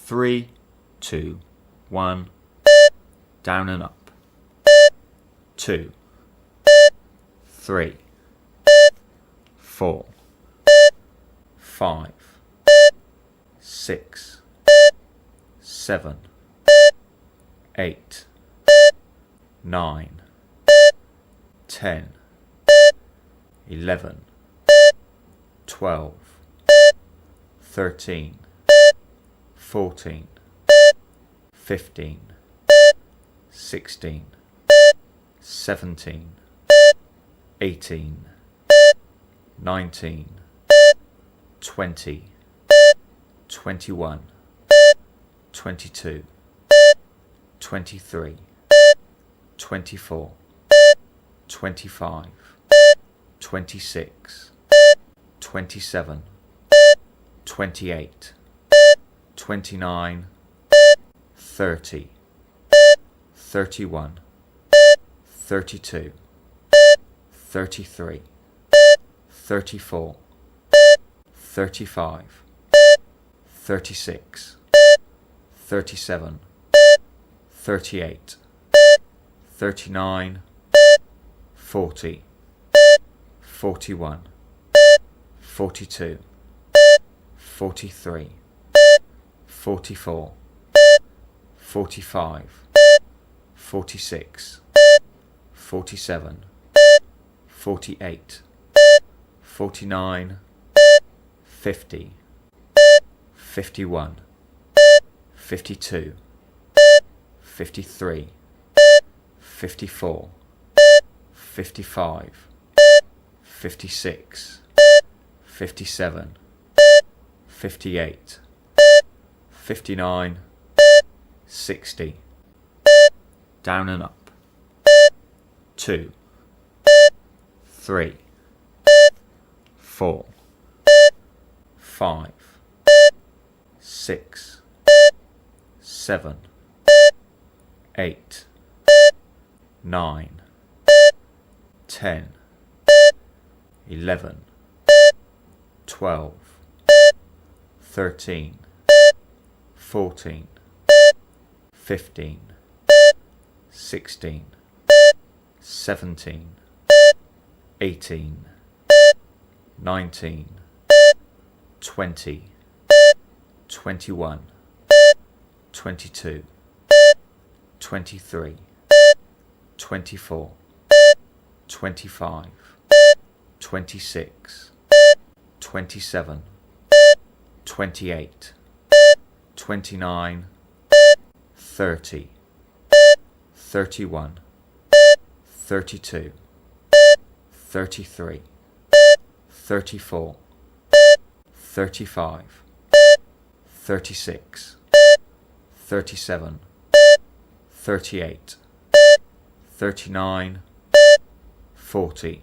3, 2, 1, down and up. 2, 3, 4, 5, 6, 7, 8, 9, 10, 11, 12, 13, 14, 15, 16, 17, 18, 19, 20, 21, 22, 23, 24, 25, 26, 27, 28, 29, 30, 31, 32, 33, 34, 35, 36, 37, 38, 39, 40, 41, 42, 43, 44, 45, 46, 47, 48, 49, 50, 51, 52, 53, 54, 55, 56, 57, 58, 59, 60, down and up. 2, 3, 4, 5, 6, 7, 8, 9, 10, 11, 12, 13, 14, 15, 16, 17, 18, 19, 20, 21, 22, 23, 24, 25, 26, 27, 28, 29, 30, 31, 32, 33, 34, 35, 36, 37, 38, 39, 40,